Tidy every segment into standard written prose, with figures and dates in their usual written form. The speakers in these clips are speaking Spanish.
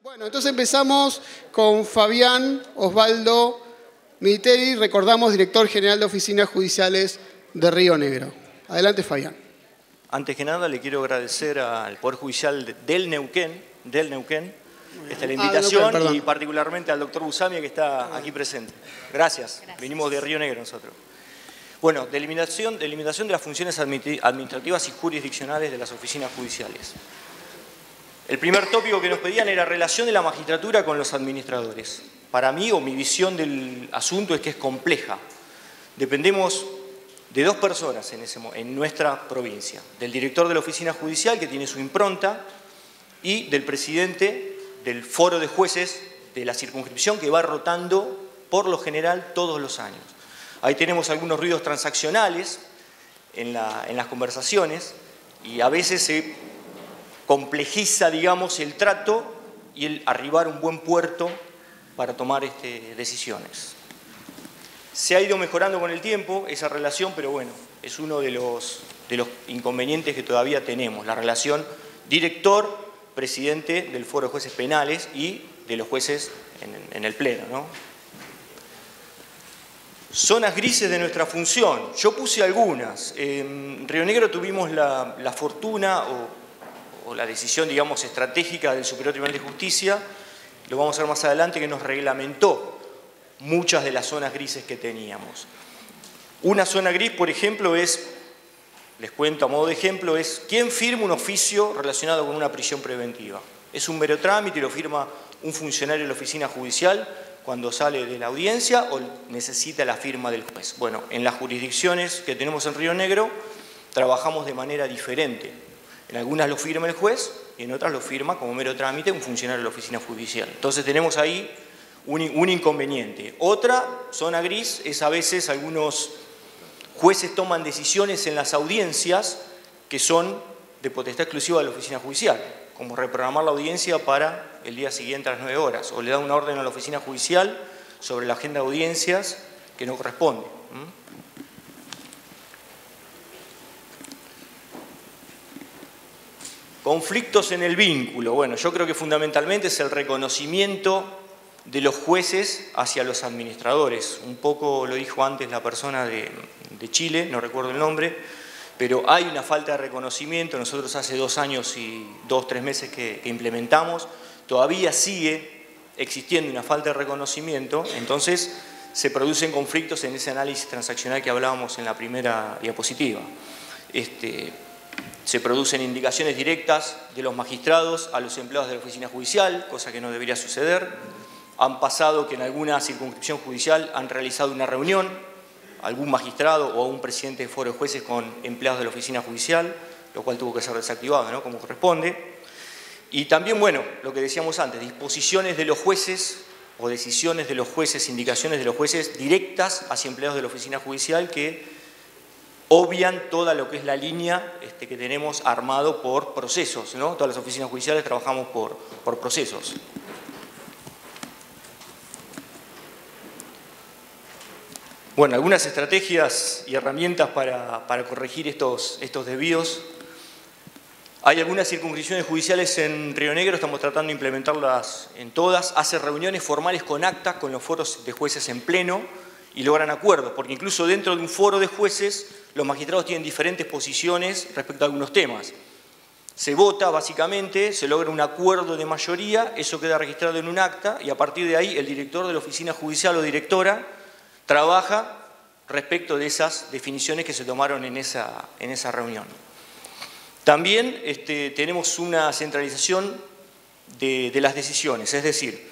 Bueno, entonces empezamos con Fabián Osvaldo Militeri, recordamos, director general de Oficinas Judiciales de Río Negro. Adelante, Fabián. Antes que nada, le quiero agradecer al Poder Judicial del Neuquén, la invitación y particularmente al doctor Busamia, que está aquí presente. Gracias. Venimos de Río Negro nosotros. Bueno, delimitación de las funciones administrativas y jurisdiccionales de las oficinas judiciales. El primer tópico que nos pedían era relación de la magistratura con los administradores. Para mí, o mi visión del asunto, es que es compleja. Dependemos de dos personas en nuestra provincia. Del director de la oficina judicial, que tiene su impronta, y del presidente del foro de jueces de la circunscripción, que va rotando por lo general todos los años. Ahí tenemos algunos ruidos transaccionales en las conversaciones y a veces se complejiza, digamos, el trato y el arribar a un buen puerto para tomar decisiones. Se ha ido mejorando con el tiempo esa relación, pero bueno, es uno de los inconvenientes que todavía tenemos, la relación director-presidente del Foro de Jueces Penales y de los jueces en el Pleno, ¿no? Zonas grises de nuestra función. Yo puse algunas. En Río Negro tuvimos la fortuna o la decisión, digamos, estratégica del Superior Tribunal de Justicia, lo vamos a ver más adelante, que nos reglamentó muchas de las zonas grises que teníamos. Una zona gris, por ejemplo, les cuento a modo de ejemplo, es quién firma un oficio relacionado con una prisión preventiva. Es un mero trámite y lo firma un funcionario de la oficina judicial cuando sale de la audiencia o necesita la firma del juez. Bueno, en las jurisdicciones que tenemos en Río Negro trabajamos de manera diferente. En algunas lo firma el juez y en otras lo firma como mero trámite un funcionario de la oficina judicial. Entonces tenemos ahí un inconveniente. Otra zona gris es a veces algunos jueces toman decisiones en las audiencias que son de potestad exclusiva de la oficina judicial, como reprogramar la audiencia para el día siguiente a las 9 horas, o le da una orden a la oficina judicial sobre la agenda de audiencias que no corresponde. Conflictos en el vínculo. Bueno, yo creo que fundamentalmente es el reconocimiento de los jueces hacia los administradores. Un poco lo dijo antes la persona de Chile, no recuerdo el nombre, pero hay una falta de reconocimiento. Nosotros hace 2 años y 2-3 meses que implementamos, todavía sigue existiendo una falta de reconocimiento, entonces se producen conflictos en ese análisis transaccional que hablábamos en la primera diapositiva. Se producen indicaciones directas de los magistrados a los empleados de la oficina judicial, cosa que no debería suceder. Han pasado que en alguna circunscripción judicial han realizado una reunión, algún magistrado o un presidente de foro de jueces con empleados de la oficina judicial, lo cual tuvo que ser desactivado, ¿no?, como corresponde. Y también, bueno, lo que decíamos antes, disposiciones de los jueces o decisiones de los jueces, indicaciones de los jueces directas hacia empleados de la oficina judicial que obvian toda lo que es la línea que tenemos armado por procesos, ¿no? Todas las oficinas judiciales trabajamos por procesos. Bueno, algunas estrategias y herramientas para corregir estos desvíos. Hay algunas circunscripciones judiciales en Río Negro, estamos tratando de implementarlas en todas. Hace reuniones formales con acta con los foros de jueces en pleno y logran acuerdos, porque incluso dentro de un foro de jueces los magistrados tienen diferentes posiciones respecto a algunos temas. Se vota básicamente, se logra un acuerdo de mayoría, eso queda registrado en un acta y a partir de ahí el director de la oficina judicial o directora trabaja respecto de esas definiciones que se tomaron en esa reunión. También tenemos una centralización de las decisiones, es decir,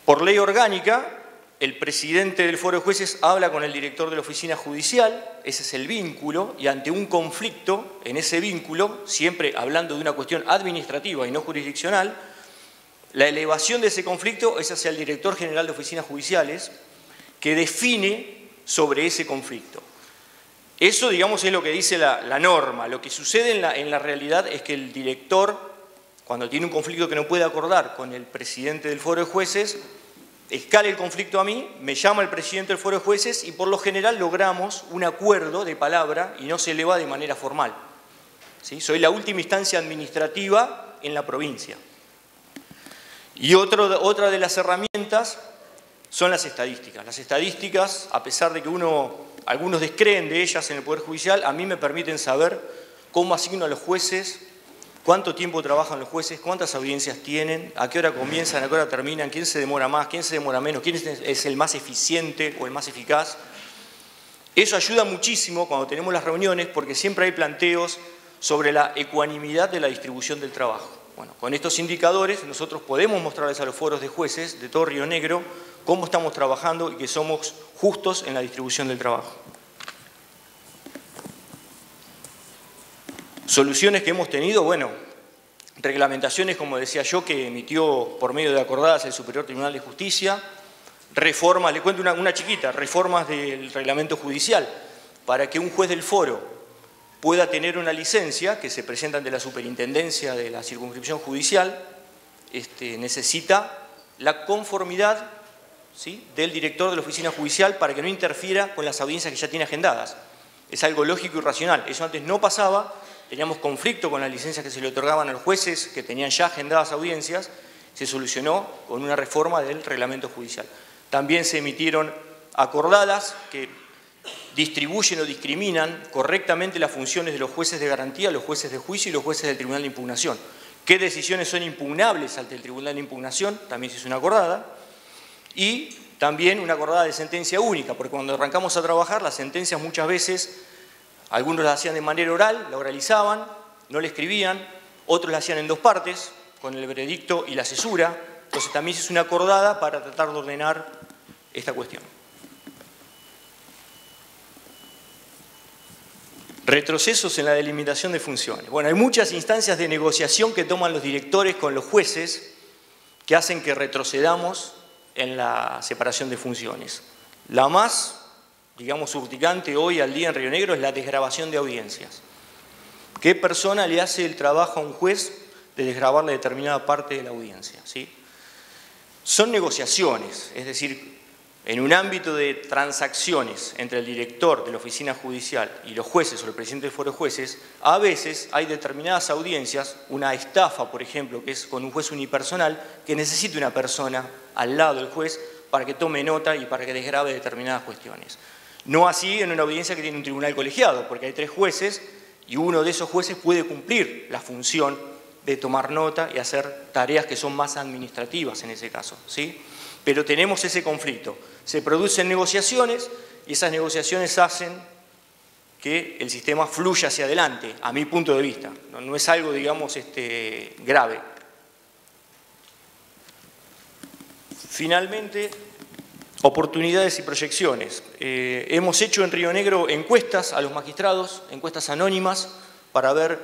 por ley orgánica, el presidente del foro de jueces habla con el director de la oficina judicial, ese es el vínculo, y ante un conflicto, en ese vínculo, siempre hablando de una cuestión administrativa y no jurisdiccional, la elevación de ese conflicto es hacia el director general de oficinas judiciales, que define sobre ese conflicto. Eso, digamos, es lo que dice la norma. Lo que sucede en la realidad es que el director, cuando tiene un conflicto que no puede acordar con el presidente del foro de jueces, escala el conflicto a mí, me llama el presidente del foro de jueces y por lo general logramos un acuerdo de palabra y no se eleva de manera formal. ¿Sí? Soy la última instancia administrativa en la provincia. Y otra de las herramientas son las estadísticas. Las estadísticas, a pesar de que algunos descreen de ellas en el Poder Judicial, a mí me permiten saber cómo asigno a los jueces, cuánto tiempo trabajan los jueces, cuántas audiencias tienen, a qué hora comienzan, a qué hora terminan, quién se demora más, quién se demora menos, quién es el más eficiente o el más eficaz. Eso ayuda muchísimo cuando tenemos las reuniones porque siempre hay planteos sobre la ecuanimidad de la distribución del trabajo. Bueno, con estos indicadores nosotros podemos mostrarles a los foros de jueces de todo Río Negro cómo estamos trabajando y que somos justos en la distribución del trabajo. Soluciones que hemos tenido, bueno, reglamentaciones, como decía yo, que emitió por medio de acordadas el Superior Tribunal de Justicia, reformas, le cuento una chiquita, reformas del reglamento judicial, para que un juez del foro pueda tener una licencia que se presenta ante la superintendencia de la circunscripción judicial, necesita la conformidad, ¿sí?, del director de la oficina judicial para que no interfiera con las audiencias que ya tiene agendadas. Es algo lógico y racional. Eso antes no pasaba, teníamos conflicto con las licencias que se le otorgaban a los jueces que tenían ya agendadas audiencias, se solucionó con una reforma del reglamento judicial. También se emitieron acordadas que distribuyen o discriminan correctamente las funciones de los jueces de garantía, los jueces de juicio y los jueces del Tribunal de Impugnación. ¿Qué decisiones son impugnables ante el Tribunal de Impugnación? También se hizo una acordada. Y también una acordada de sentencia única, porque cuando arrancamos a trabajar, las sentencias muchas veces, algunos las hacían de manera oral, la oralizaban, no la escribían, otros la hacían en dos partes, con el veredicto y la cesura. Entonces también se hizo una acordada para tratar de ordenar esta cuestión. Retrocesos en la delimitación de funciones. Bueno, hay muchas instancias de negociación que toman los directores con los jueces que hacen que retrocedamos en la separación de funciones. La más, digamos, urticante hoy al día en Río Negro es la desgravación de audiencias. ¿Qué persona le hace el trabajo a un juez de desgravarle determinada parte de la audiencia? ¿Sí? Son negociaciones, es decir, en un ámbito de transacciones entre el director de la oficina judicial y los jueces o el presidente del foro de jueces, a veces hay determinadas audiencias, una estafa, por ejemplo, que es con un juez unipersonal, que necesita una persona al lado del juez para que tome nota y para que desgrabe determinadas cuestiones. No así en una audiencia que tiene un tribunal colegiado, porque hay 3 jueces y uno de esos jueces puede cumplir la función de tomar nota y hacer tareas que son más administrativas en ese caso, ¿sí? Pero tenemos ese conflicto. Se producen negociaciones y esas negociaciones hacen que el sistema fluya hacia adelante, a mi punto de vista. No es algo, digamos, grave. Finalmente, oportunidades y proyecciones. Hemos hecho en Río Negro encuestas a los magistrados, encuestas anónimas, para ver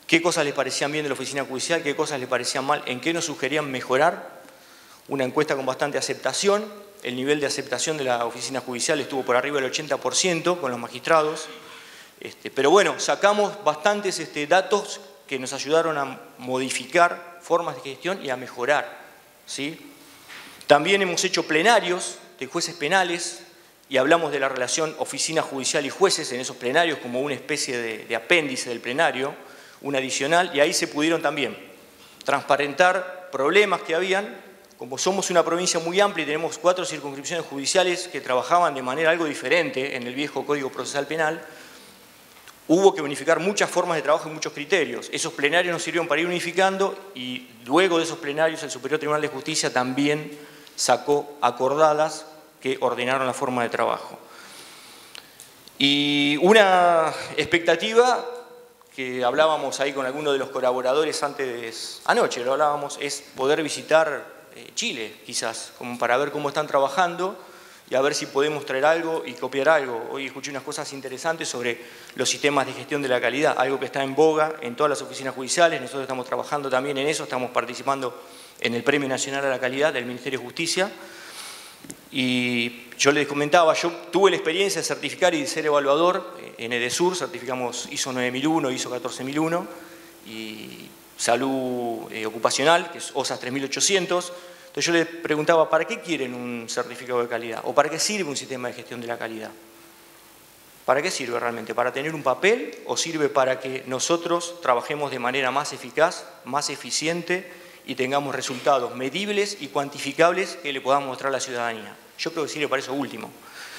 qué cosas les parecían bien de la oficina judicial, qué cosas les parecían mal, en qué nos sugerían mejorar. Una encuesta con bastante aceptación, el nivel de aceptación de la oficina judicial estuvo por arriba del 80% con los magistrados, pero bueno, sacamos bastantes datos que nos ayudaron a modificar formas de gestión y a mejorar, ¿sí? También hemos hecho plenarios de jueces penales y hablamos de la relación oficina judicial y jueces en esos plenarios como una especie de apéndice del plenario, un adicional, y ahí se pudieron también transparentar problemas que habían. Como somos una provincia muy amplia y tenemos 4 circunscripciones judiciales que trabajaban de manera algo diferente en el viejo Código Procesal Penal, hubo que unificar muchas formas de trabajo y muchos criterios. Esos plenarios nos sirvieron para ir unificando y luego de esos plenarios el Superior Tribunal de Justicia también sacó acordadas que ordenaron la forma de trabajo. Y una expectativa que hablábamos ahí con algunos de los colaboradores anoche lo hablábamos, es poder visitar Chile, quizás, como para ver cómo están trabajando y a ver si podemos traer algo y copiar algo. Hoy escuché unas cosas interesantes sobre los sistemas de gestión de la calidad, algo que está en boga en todas las oficinas judiciales. Nosotros estamos trabajando también en eso, estamos participando en el Premio Nacional a la Calidad del Ministerio de Justicia. Y yo les comentaba, yo tuve la experiencia de certificar y de ser evaluador en EDESUR, certificamos ISO 9001, ISO 14001 y salud ocupacional, que es OSAS 3800. Entonces yo les preguntaba, ¿para qué quieren un certificado de calidad? ¿O para qué sirve un sistema de gestión de la calidad? ¿Para qué sirve realmente? ¿Para tener un papel o sirve para que nosotros trabajemos de manera más eficaz, más eficiente y tengamos resultados medibles y cuantificables que le podamos mostrar a la ciudadanía. Yo creo que sirve para eso último.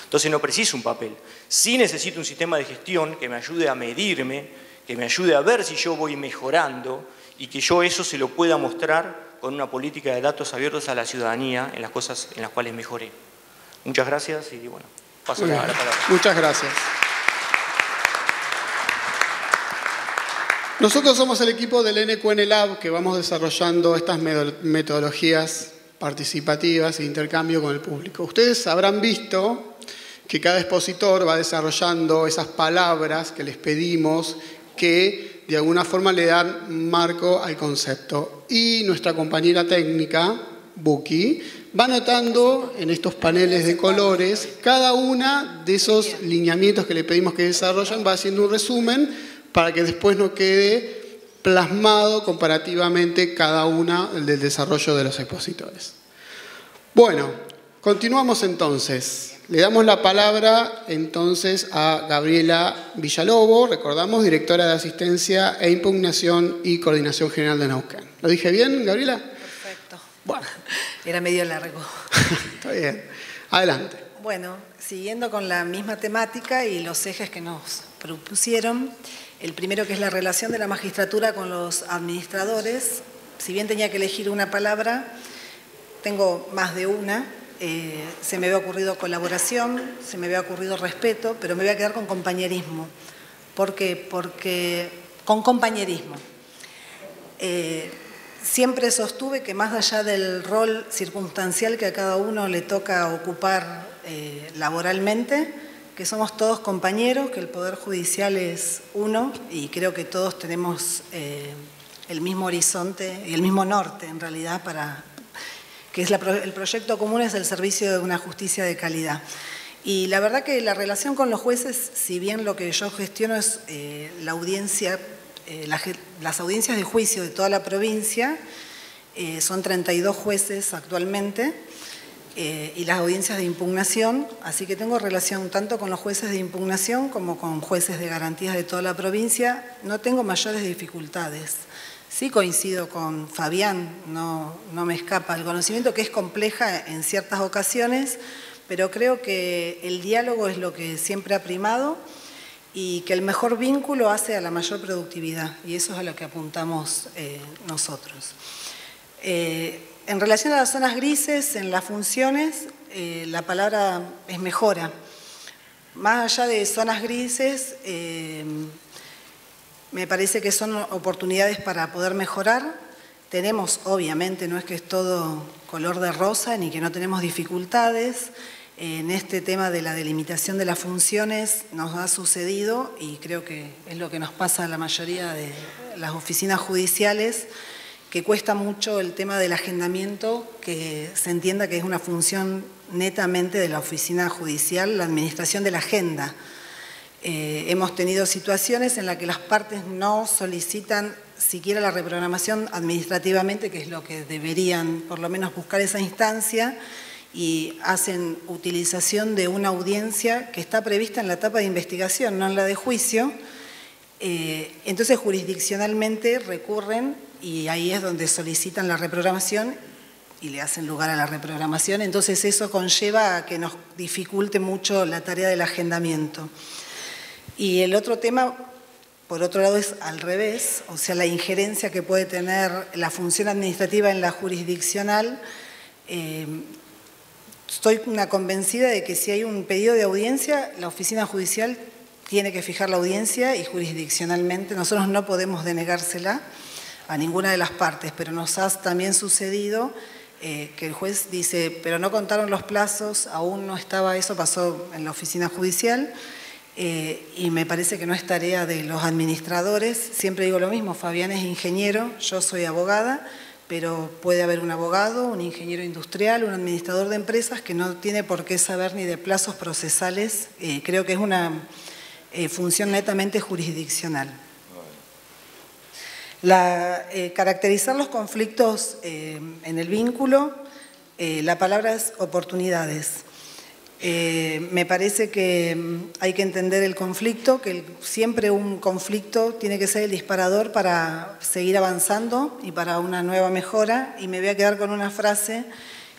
Entonces no preciso un papel. Sí necesito un sistema de gestión que me ayude a medirme, que me ayude a ver si yo voy mejorando y que yo eso se lo pueda mostrar con una política de datos abiertos a la ciudadanía en las cosas en las cuales mejoré. Muchas gracias y bueno, paso la palabra. Muchas gracias. Nosotros somos el equipo del NQN Lab que vamos desarrollando estas metodologías participativas e intercambio con el público. Ustedes habrán visto que cada expositor va desarrollando esas palabras que les pedimos que de alguna forma le dan marco al concepto. Y nuestra compañera técnica, Buki, va anotando en estos paneles de colores cada una de esos lineamientos que le pedimos que desarrollen, va haciendo un resumen para que después nos quede plasmado comparativamente cada una del desarrollo de los expositores. Bueno, continuamos entonces. Le damos la palabra entonces a Gabriela Villalobos, recordamos, directora de Asistencia e Impugnación y Coordinación General de Neuquén. ¿Lo dije bien, Gabriela? Perfecto. Bueno. Era medio largo. Está bien. Adelante. Bueno, siguiendo con la misma temática y los ejes que nos propusieron, el primero que es la relación de la magistratura con los administradores. Si bien tenía que elegir una palabra, tengo más de una. Se me había ocurrido colaboración, se me había ocurrido respeto, pero me voy a quedar con compañerismo. ¿Por qué? Porque con compañerismo. Siempre sostuve que más allá del rol circunstancial que a cada uno le toca ocupar laboralmente, que somos todos compañeros, que el Poder Judicial es uno y creo que todos tenemos el mismo horizonte y el mismo norte en realidad que es el proyecto común es el servicio de una justicia de calidad. Y la verdad que la relación con los jueces, si bien lo que yo gestiono es la audiencia, las audiencias de juicio de toda la provincia, son 32 jueces actualmente, y las audiencias de impugnación, así que tengo relación tanto con los jueces de impugnación como con jueces de garantías de toda la provincia, no tengo mayores dificultades. Sí coincido con Fabián, no me escapa el conocimiento que es compleja en ciertas ocasiones, pero creo que el diálogo es lo que siempre ha primado y que el mejor vínculo hace a la mayor productividad y eso es a lo que apuntamos nosotros. En relación a las zonas grises, en las funciones, la palabra es mejora. Más allá de zonas grises, me parece que son oportunidades para poder mejorar. Tenemos, obviamente, no es que es todo color de rosa ni que no tenemos dificultades. En este tema de la delimitación de las funciones nos ha sucedido, y creo que es lo que nos pasa a la mayoría de las oficinas judiciales, que cuesta mucho el tema del agendamiento, que se entienda que es una función netamente de la oficina judicial, la administración de la agenda. Hemos tenido situaciones en las que las partes no solicitan siquiera la reprogramación administrativamente, que es lo que deberían por lo menos buscar esa instancia, y hacen utilización de una audiencia que está prevista en la etapa de investigación, no en la de juicio. Entonces jurisdiccionalmente recurren y ahí es donde solicitan la reprogramación y le hacen lugar a la reprogramación. Entonces eso conlleva a que nos dificulte mucho la tarea del agendamiento. Y el otro tema, por otro lado, es al revés, o sea, la injerencia que puede tener la función administrativa en la jurisdiccional. Estoy convencida de que si hay un pedido de audiencia, la oficina judicial tiene que fijar la audiencia y jurisdiccionalmente nosotros no podemos denegársela a ninguna de las partes, pero nos ha también sucedido que el juez dice, pero no contaron los plazos, aún no estaba, eso pasó en la oficina judicial, y me parece que no es tarea de los administradores. Siempre digo lo mismo, Fabián es ingeniero, yo soy abogada, pero puede haber un abogado, un ingeniero industrial, un administrador de empresas que no tiene por qué saber ni de plazos procesales. Creo que es una función netamente jurisdiccional. Caracterizar los conflictos en el vínculo, la palabra es oportunidades. Me parece que hay que entender el conflicto, que siempre un conflicto tiene que ser el disparador para seguir avanzando y para una nueva mejora. Y me voy a quedar con una frase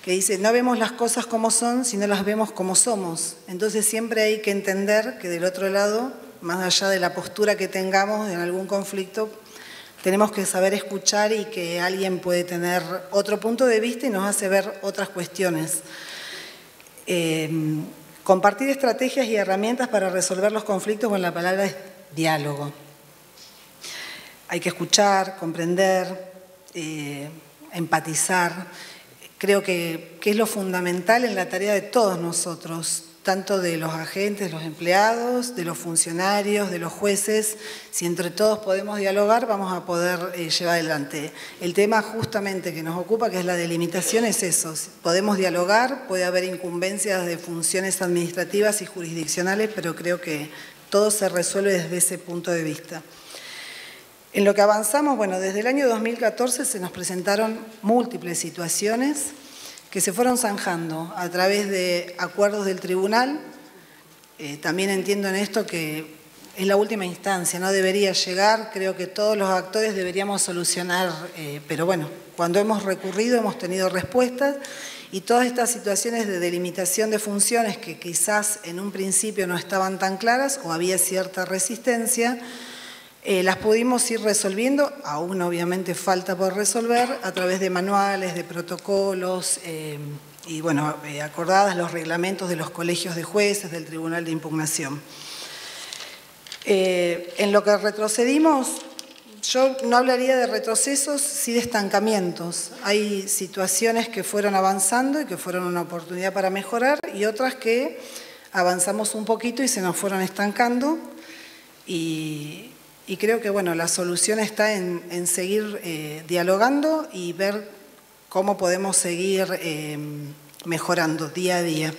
que dice: no vemos las cosas como son, sino las vemos como somos. Entonces siempre hay que entender que del otro lado, más allá de la postura que tengamos en algún conflicto, tenemos que saber escuchar y que alguien puede tener otro punto de vista y nos hace ver otras cuestiones. Compartir estrategias y herramientas para resolver los conflictos, bueno, la palabra es diálogo. Hay que escuchar, comprender, empatizar. Creo que es lo fundamental en la tarea de todos nosotros, tanto de los agentes, de los empleados, de los funcionarios, de los jueces. Si entre todos podemos dialogar, vamos a poder llevar adelante. El tema justamente que nos ocupa, que es la delimitación, es eso. Podemos dialogar, puede haber incumbencias de funciones administrativas y jurisdiccionales, pero creo que todo se resuelve desde ese punto de vista. En lo que avanzamos, bueno, desde el año 2014 se nos presentaron múltiples situaciones que se fueron zanjando a través de acuerdos del tribunal. También entiendo en esto que es la última instancia, no debería llegar, creo que todos los actores deberíamos solucionar, pero bueno, cuando hemos recurrido hemos tenido respuestas y todas estas situaciones de delimitación de funciones que quizás en un principio no estaban tan claras o había cierta resistencia, las pudimos ir resolviendo, aún obviamente falta por resolver, a través de manuales, de protocolos y bueno, acordadas los reglamentos de los colegios de jueces, del Tribunal de Impugnación. En lo que retrocedimos, yo no hablaría de retrocesos, sí de estancamientos. Hay situaciones que fueron avanzando y que fueron una oportunidad para mejorar y otras que avanzamos un poquito y se nos fueron estancando y creo que bueno, la solución está en seguir dialogando y ver cómo podemos seguir mejorando día a día.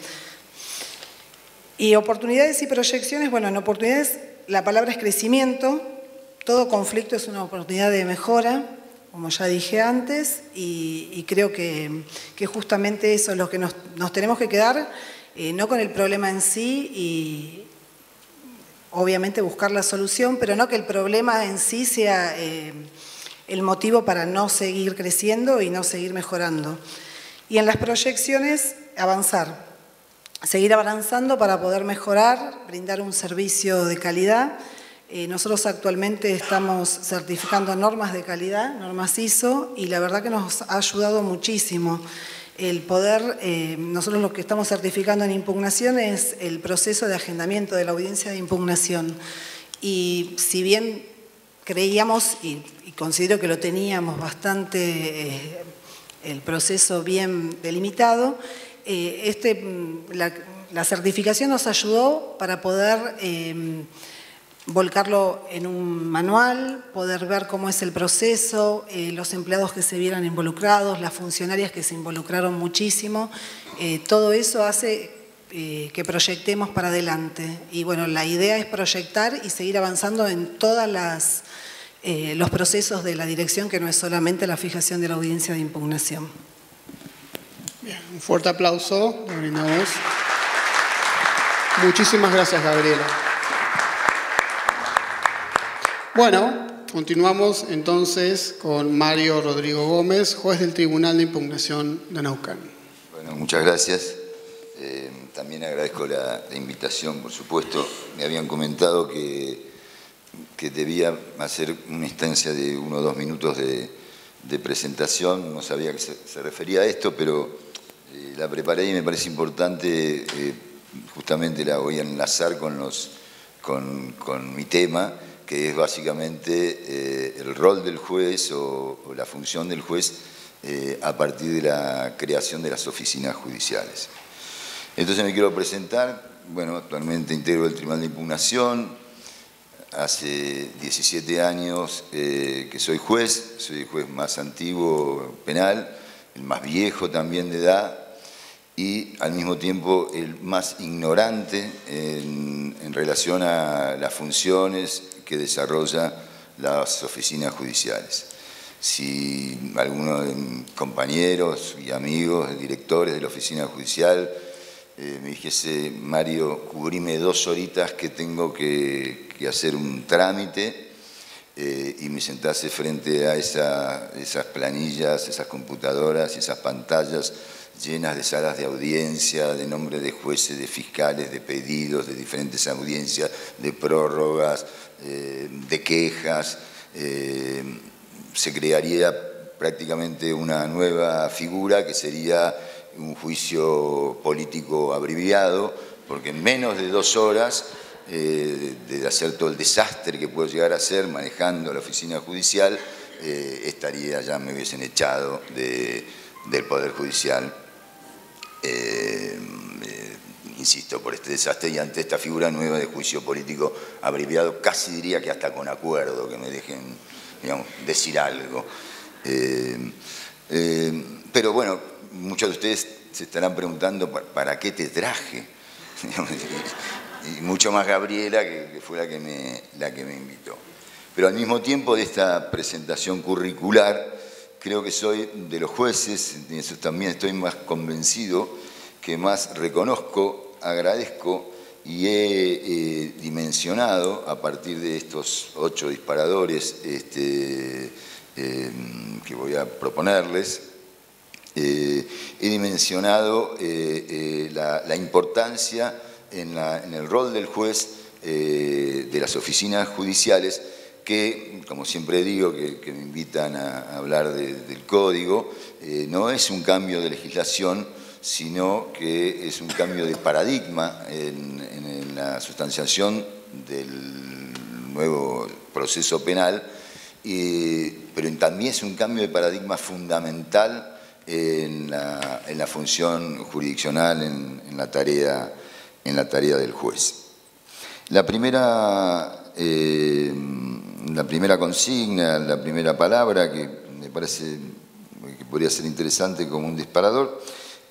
Y oportunidades y proyecciones, bueno, en oportunidades la palabra es crecimiento, todo conflicto es una oportunidad de mejora, como ya dije antes, y creo que justamente eso es lo que nos tenemos que quedar, no con el problema en sí y obviamente buscar la solución, pero no que el problema en sí sea el motivo para no seguir creciendo y no seguir mejorando. Y en las proyecciones, avanzar, seguir avanzando para poder mejorar, brindar un servicio de calidad. Nosotros actualmente estamos certificando normas de calidad, normas ISO, y la verdad que nos ha ayudado muchísimo. El poder, nosotros lo que estamos certificando en impugnación es el proceso de agendamiento de la audiencia de impugnación. Y si bien creíamos, y considero que lo teníamos bastante, el proceso bien delimitado, la certificación nos ayudó para poder volcarlo en un manual, poder ver cómo es el proceso, los empleados que se vieran involucrados, las funcionarias que se involucraron muchísimo. Todo eso hace que proyectemos para adelante. Y bueno, la idea es proyectar y seguir avanzando en todos los procesos de la dirección, que no es solamente la fijación de la audiencia de impugnación. Bien, un fuerte aplauso, le brindamos. Muchísimas gracias, Gabriela. Bueno, continuamos entonces con Mario Rodrigo Gómez, juez del Tribunal de Impugnación de Neuquén. Bueno, muchas gracias. También agradezco la invitación, por supuesto. Me habían comentado que debía hacer una instancia de 1 o 2 minutos de presentación. No sabía que se refería a esto, pero la preparé y me parece importante, justamente la voy a enlazar con mi tema, que es básicamente el rol del juez o la función del juez a partir de la creación de las oficinas judiciales. Entonces me quiero presentar. Bueno, actualmente integro el Tribunal de Impugnación. Hace 17 años que soy el juez más antiguo penal, el más viejo también de edad y al mismo tiempo el más ignorante en relación a las funciones que desarrolla las oficinas judiciales. Si algunos compañeros y amigos, directores de la oficina judicial me dijese, Mario, cubrime 2 horitas que tengo que hacer un trámite, y me sentase frente a esas planillas, esas computadoras, esas pantallas llenas de salas de audiencia, de nombres de jueces, de fiscales, de pedidos, de diferentes audiencias, de prórrogas, de quejas. Se crearía prácticamente una nueva figura que sería un juicio político abreviado, porque en menos de 2 horas de hacer todo el desastre que puedo llegar a hacer manejando la oficina judicial, ya me hubiesen echado del Poder Judicial, insisto, por este desastre, y ante esta figura nueva de juicio político abreviado, casi diría que hasta con acuerdo, que me dejen, digamos, decir algo. Pero bueno, muchos de ustedes se estarán preguntando ¿para qué te traje? Y mucho más Gabriela, que fue la que me invitó. Pero al mismo tiempo de esta presentación curricular, creo que soy de los jueces, y eso también estoy más convencido, que más reconozco, agradezco y he dimensionado a partir de estos 8 disparadores que voy a proponerles. He dimensionado la importancia en el rol del juez de las oficinas judiciales, que, como siempre digo, que me invitan a hablar del código, no es un cambio de legislación, sino que es un cambio de paradigma en la sustanciación del nuevo proceso penal, pero también es un cambio de paradigma fundamental en la función jurisdiccional, en la tarea del juez. La primera consigna, la primera palabra que me parece que podría ser interesante como un disparador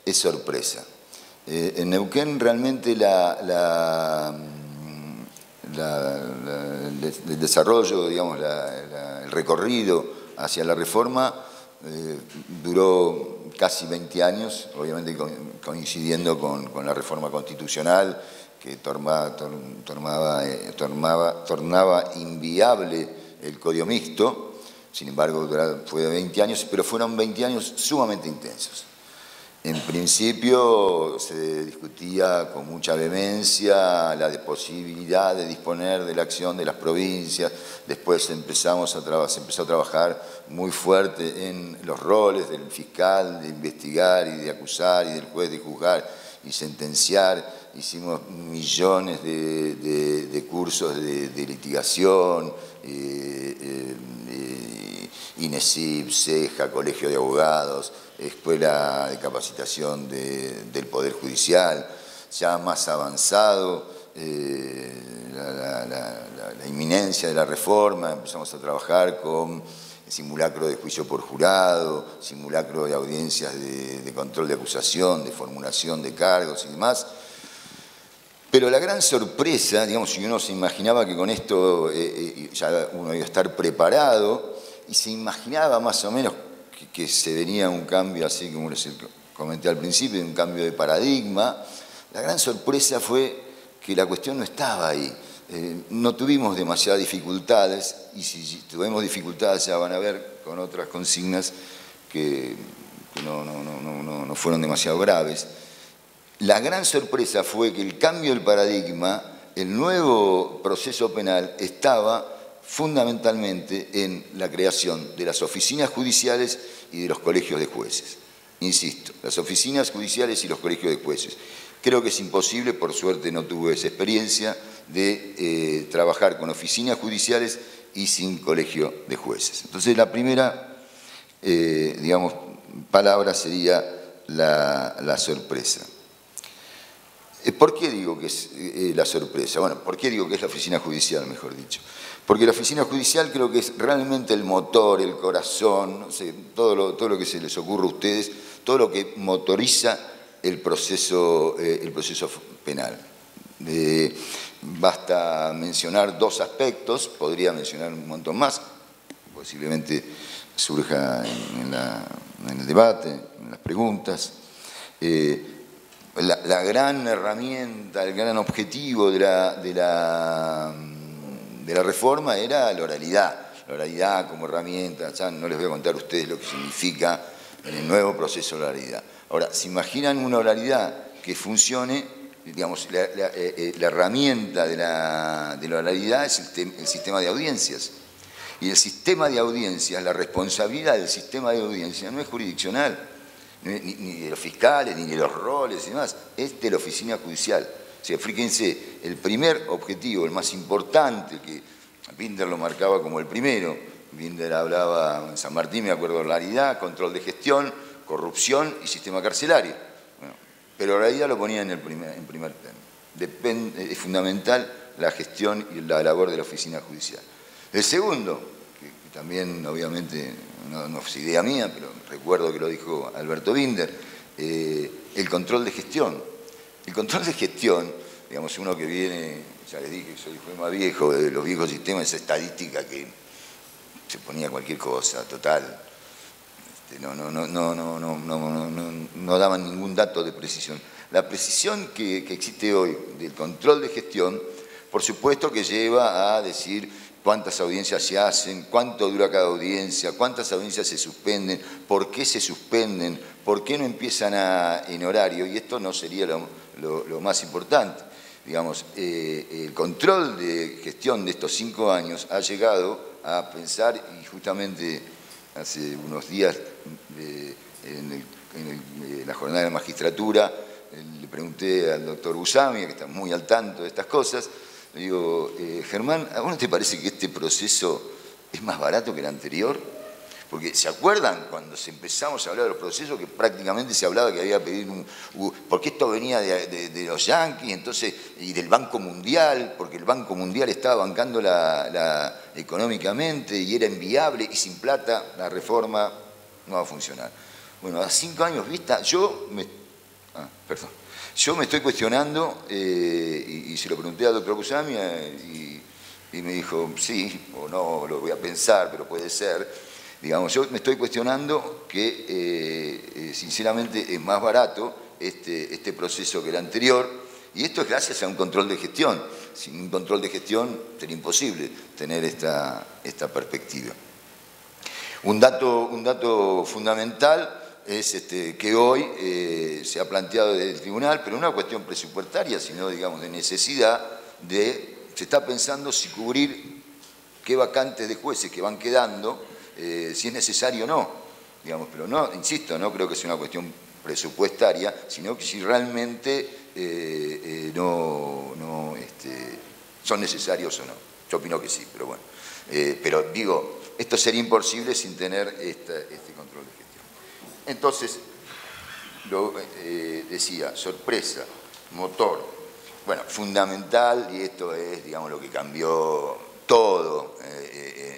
es sorpresa. En Neuquén realmente el desarrollo, digamos, el recorrido hacia la reforma duró casi 20 años, obviamente coincidiendo con la reforma constitucional que tornaba inviable el código mixto. Sin embargo, fue de 20 años, pero fueron 20 años sumamente intensos. En principio se discutía con mucha vehemencia la posibilidad de disponer de la acción de las provincias. Después se empezó a trabajar muy fuerte en los roles del fiscal, de investigar y de acusar, y del juez de juzgar y sentenciar. Hicimos millones de cursos de litigación, INESIP, CEJA, Colegio de Abogados, Escuela de Capacitación del Poder Judicial. Ya más avanzado, la inminencia de la reforma, empezamos a trabajar con simulacro de juicio por jurado, simulacro de audiencias de control de acusación, de formulación de cargos y demás. Pero la gran sorpresa, digamos, si uno se imaginaba que con esto ya uno iba a estar preparado, y se imaginaba más o menos que se venía un cambio, así como les comenté al principio, un cambio de paradigma, la gran sorpresa fue que la cuestión no estaba ahí. No tuvimos demasiadas dificultades, y si tuvimos dificultades ya van a ver con otras consignas que no fueron demasiado graves. La gran sorpresa fue que el cambio del paradigma, el nuevo proceso penal, estaba fundamentalmente en la creación de las oficinas judiciales y de los colegios de jueces. Insisto, las oficinas judiciales y los colegios de jueces. Creo que es imposible, por suerte no tuve esa experiencia, de trabajar con oficinas judiciales y sin colegio de jueces. Entonces la primera, digamos, palabra sería la sorpresa. ¿Por qué digo que es la sorpresa? Bueno, ¿por qué digo que es la oficina judicial, mejor dicho? Porque la oficina judicial creo que es realmente el motor, el corazón, no sé, todo lo que se les ocurra a ustedes, todo lo que motoriza el proceso penal. Basta mencionar 2 aspectos, podría mencionar un montón más, posiblemente surja en el debate, en las preguntas. la gran herramienta, el gran objetivo de la reforma era la oralidad. La oralidad como herramienta, ya no les voy a contar a ustedes lo que significa en el nuevo proceso de oralidad. Ahora, ¿se imaginan una oralidad que funcione? Digamos, la herramienta de la oralidad es el sistema de audiencias. Y el sistema de audiencias, la responsabilidad del sistema de audiencias no es jurisdiccional, ni de los fiscales, ni de los roles y demás, es de la oficina judicial. O sea, fíjense, el primer objetivo, el más importante, que Binder lo marcaba como el primero. Binder hablaba en San Martín, me acuerdo, de oralidad, control de gestión, corrupción y sistema carcelario. Bueno, pero oralidad lo ponía en primer término. Es fundamental la gestión y la labor de la oficina judicial. El segundo, que también obviamente no es idea mía, pero recuerdo que lo dijo Alberto Binder, el control de gestión. El control de gestión, digamos, uno que viene, ya les dije, soy más viejo, de los viejos sistemas, esa estadística que se ponía cualquier cosa, total. No daban ningún dato de precisión. La precisión que existe hoy del control de gestión, por supuesto que lleva a decir cuántas audiencias se hacen, cuánto dura cada audiencia, cuántas audiencias se suspenden, por qué se suspenden, por qué no empiezan en horario, y esto no sería lo más importante. Digamos, el control de gestión de estos 5 años ha llegado a pensar, y justamente hace unos días en la jornada de la magistratura le pregunté al doctor Busami, que está muy al tanto de estas cosas, le digo, Germán, ¿a vos no te parece que este proceso es más barato que el anterior? Porque ¿se acuerdan cuando empezamos a hablar de los procesos que prácticamente se hablaba que había que pedir porque esto venía de los yanquis, entonces, y del Banco Mundial, porque el Banco Mundial estaba bancando económicamente y era inviable y sin plata la reforma no va a funcionar? Bueno, a 5 años vista, yo me estoy cuestionando, y se lo pregunté al doctor Busami, y me dijo, sí, o no, lo voy a pensar, pero puede ser. Digamos, yo me estoy cuestionando que, sinceramente, es más barato este proceso que el anterior, y esto es gracias a un control de gestión. Sin un control de gestión sería imposible tener esta perspectiva. Un dato fundamental es que hoy se ha planteado desde el tribunal, pero no una cuestión presupuestaria, sino, digamos, de necesidad, se está pensando si cubrir qué vacantes de jueces que van quedando, si es necesario o no, digamos, pero no, insisto, no creo que sea una cuestión presupuestaria, sino que si realmente son necesarios o no. Yo opino que sí, pero bueno. Pero digo, esto sería imposible sin tener este control de gestión. Entonces, decía, sorpresa, motor, bueno, fundamental, y esto es, digamos, lo que cambió todo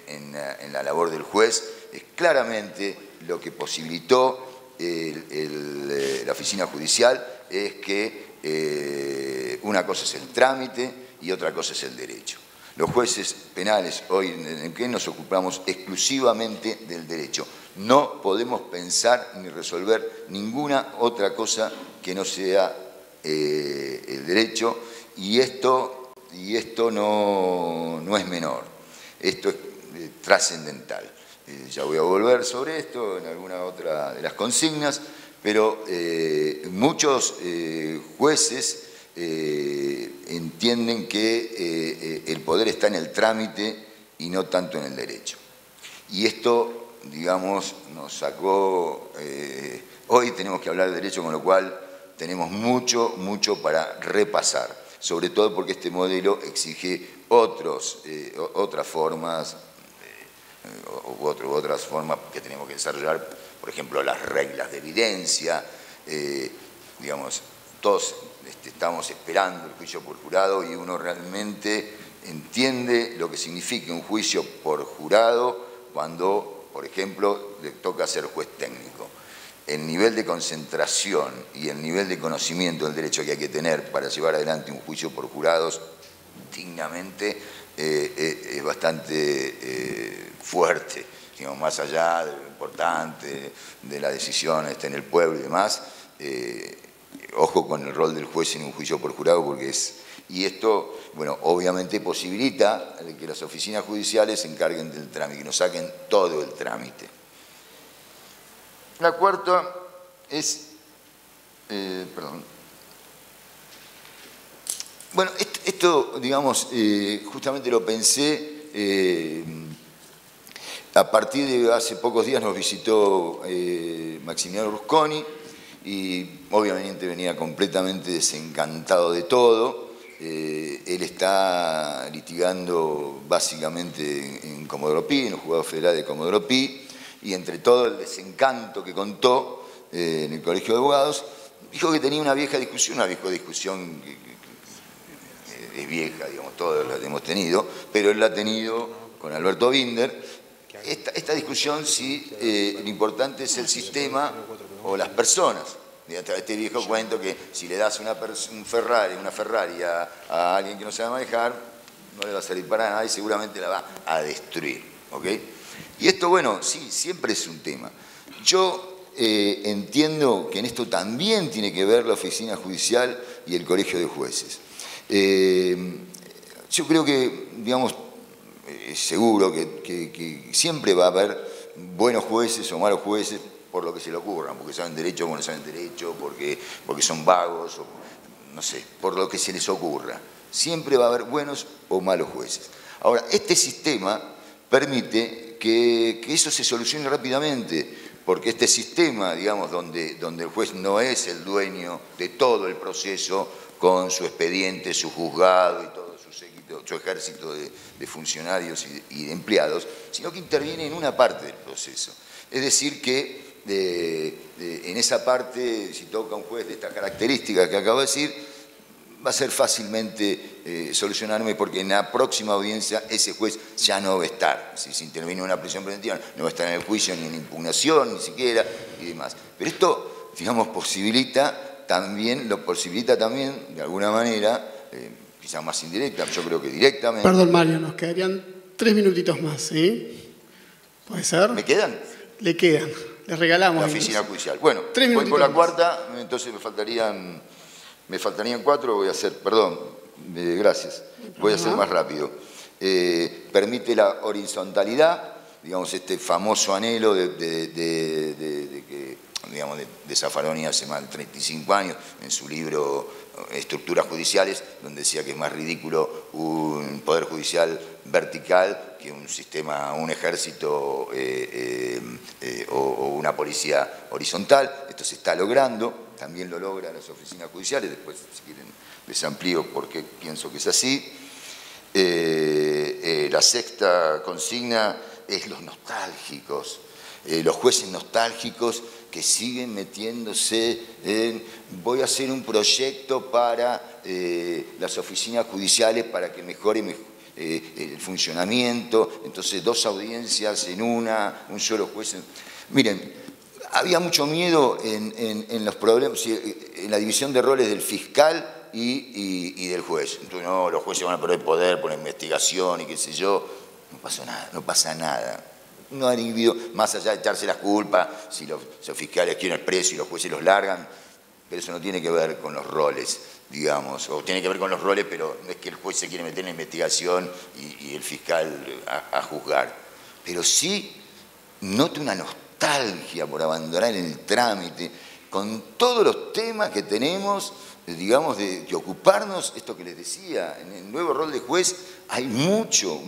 en la labor del juez, es claramente lo que posibilitó la oficina judicial, es que una cosa es el trámite y otra cosa es el derecho. Los jueces penales hoy en que nos ocupamos exclusivamente del derecho. No podemos pensar ni resolver ninguna otra cosa que no sea el derecho, y esto no es menor, esto es trascendental. Ya voy a volver sobre esto en alguna otra de las consignas, pero muchos jueces entienden que el poder está en el trámite y no tanto en el derecho. Y esto, digamos, nos sacó... hoy tenemos que hablar de derecho, con lo cual tenemos mucho para repasar, sobre todo porque este modelo exige otras formas, otras formas que tenemos que desarrollar, por ejemplo, las reglas de evidencia, digamos, todos estamos esperando el juicio por jurado y uno realmente entiende lo que significa un juicio por jurado cuando, por ejemplo, le toca ser juez técnico. El nivel de concentración y el nivel de conocimiento del derecho que hay que tener para llevar adelante un juicio por jurados dignamente es bastante fuerte, digamos, más allá de lo importante de la decisión en el pueblo y demás. ojo con el rol del juez en un juicio por jurado, porque es... Y esto, bueno, obviamente posibilita que las oficinas judiciales se encarguen del trámite, que nos saquen todo el trámite. La cuarta es... perdón. Bueno, esto, digamos, justamente lo pensé a partir de hace pocos días nos visitó Maximiliano Rusconi y obviamente venía completamente desencantado de todo. Él está litigando básicamente en Comodoro Pi, en los juzgados federales de Comodoro Pi, y entre todo el desencanto que contó en el Colegio de Abogados, dijo que tenía una vieja discusión que es vieja, digamos, todos la hemos tenido, pero él la ha tenido con Alberto Binder. Esta discusión, si lo importante es el sistema o las personas. Este viejo cuento que si le das una Ferrari a alguien que no sabe manejar, no le va a servir para nada y seguramente la va a destruir. ¿Okay? Y esto, bueno, sí, siempre es un tema. Yo entiendo que en esto también tiene que ver la oficina judicial y el colegio de jueces. Yo creo que, digamos, seguro que siempre va a haber buenos jueces o malos jueces por lo que se le ocurran, porque saben derecho o no saben derecho, porque son vagos, o, no sé, por lo que se les ocurra. Siempre va a haber buenos o malos jueces. Ahora, este sistema permite que eso se solucione rápidamente, porque este sistema, digamos, donde el juez no es el dueño de todo el proceso, con su expediente, su juzgado y todo su ejército de funcionarios y de empleados, sino que interviene en una parte del proceso. Es decir, que en esa parte, si toca un juez de esta característica que acabo de decir, va a ser fácilmente solucionarme, porque en la próxima audiencia ese juez ya no va a estar. Si se interviene en una prisión preventiva, no va a estar en el juicio ni en impugnación, ni siquiera, y demás. Pero esto, digamos, lo posibilita también, de alguna manera, quizás más indirecta, yo creo que directamente. Perdón, Mario, nos quedarían 3 minutitos más, ¿sí? ¿Puede ser? ¿Me quedan? Le quedan, le regalamos. La oficina judicial. Bueno, voy por la cuarta, entonces me faltarían 4, voy a hacer, perdón, gracias, voy a ser más rápido. Permite la horizontalidad, digamos, este famoso anhelo de que, digamos, de Zaffaroni hace más de 35 años, en su libro Estructuras Judiciales, donde decía que es más ridículo un poder judicial vertical que un sistema, un ejército o una policía horizontal. Esto se está logrando, también lo logran las oficinas judiciales, después si quieren les amplío por qué pienso que es así. La sexta consigna es los nostálgicos, los jueces nostálgicos que siguen metiéndose en voy a hacer un proyecto para las oficinas judiciales para que mejore el funcionamiento, entonces 2 audiencias en un solo juez. Miren, había mucho miedo en los problemas, en la división de roles del fiscal y del juez. Entonces, no, los jueces van a perder poder por la investigación y qué sé yo. No pasa nada. No han inhibido, más allá de echarse las culpas, si los fiscales quieren el preso y los jueces los largan, pero eso no tiene que ver con los roles, digamos, o tiene que ver con los roles, pero no es que el juez se quiere meter en la investigación y el fiscal a juzgar. Pero sí noto una nostalgia por abandonar el trámite, con todos los temas que tenemos, digamos, de ocuparnos, esto que les decía, en el nuevo rol de juez hay mucho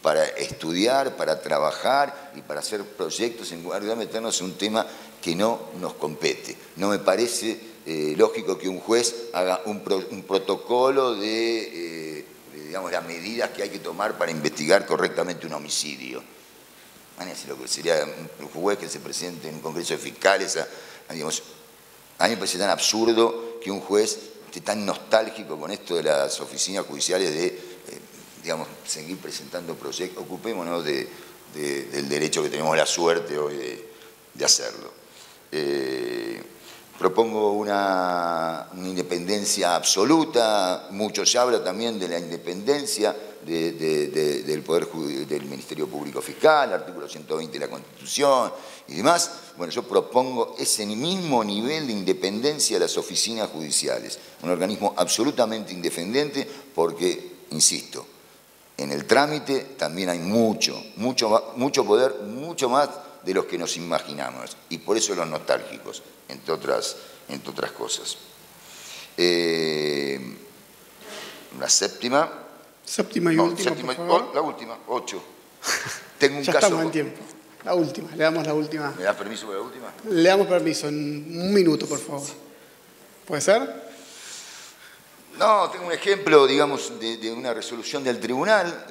para estudiar, para trabajar y para hacer proyectos en lugar de meternos en un tema que no nos compete. No me parece lógico que un juez haga un protocolo de digamos, las medidas que hay que tomar para investigar correctamente un homicidio. Lo que sería un juez que se presente en un congreso de fiscales, digamos, a mí me parece tan absurdo que un juez esté tan nostálgico con esto de las oficinas judiciales de digamos, seguir presentando proyectos. Ocupémonos del derecho que tenemos la suerte hoy de hacerlo. Propongo una independencia absoluta, mucho se habla también de la independencia del del Ministerio Público Fiscal, artículo 120 de la Constitución y demás. Bueno, yo propongo ese mismo nivel de independencia de las oficinas judiciales, un organismo absolutamente independiente porque, insisto, en el trámite también hay mucho poder, mucho más de los que nos imaginamos, y por eso los nostálgicos, entre otras cosas. La séptima. Séptima y última, por favor. La última, 8. Tengo un ya caso. Estamos en tiempo. La última, le damos la última. ¿Me das permiso para la última? Le damos permiso, en un minuto, por favor. ¿Puede ser? No, tengo un ejemplo, digamos, de una resolución del tribunal.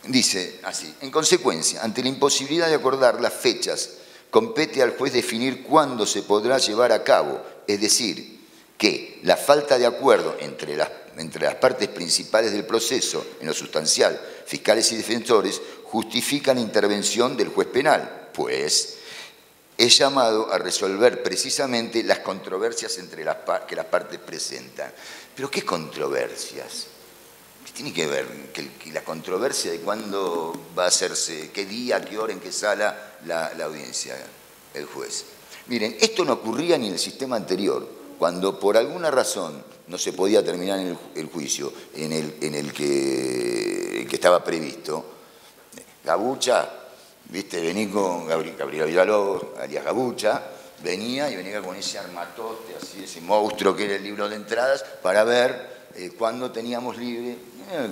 Dice así: en consecuencia, ante la imposibilidad de acordar las fechas, compete al juez definir cuándo se podrá llevar a cabo, es decir, que la falta de acuerdo entre las partes principales del proceso, en lo sustancial, fiscales y defensores, justifica la intervención del juez penal, pues es llamado a resolver precisamente las controversias que las partes presentan. ¿Pero qué controversias? ¿Qué tiene que ver que la controversia de cuándo va a hacerse, qué día, qué hora, en qué sala la audiencia, el juez? Miren, esto no ocurría ni en el sistema anterior, cuando por alguna razón no se podía terminar el juicio en el que estaba previsto. Gabucha, viste, vení con Gabriel Villalobos, alias Gabucha, venía con ese armatoste, así, ese monstruo que era el libro de entradas, para ver cuándo teníamos libre.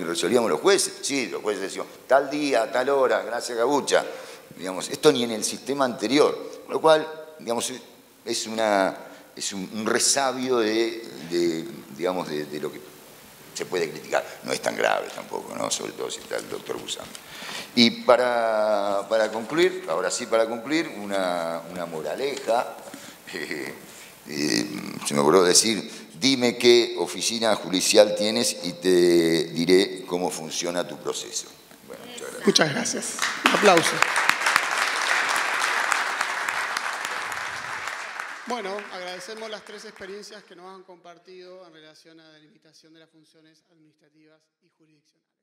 Resolvíamos los jueces, sí, los jueces decían, tal día, tal hora, gracias Gabucha. Digamos, esto ni en el sistema anterior, con lo cual, digamos, es un resabio de lo que se puede criticar. No es tan grave tampoco, ¿no? Sobre todo si está el doctor Busán. Y para concluir, ahora sí para concluir, una moraleja. Se me ocurrió decir: dime qué oficina judicial tienes y te diré cómo funciona tu proceso. Bueno, muchas gracias. Muchas gracias. Un aplauso. Bueno, agradecemos las 3 experiencias que nos han compartido en relación a la delimitación de las funciones administrativas y jurisdiccionales.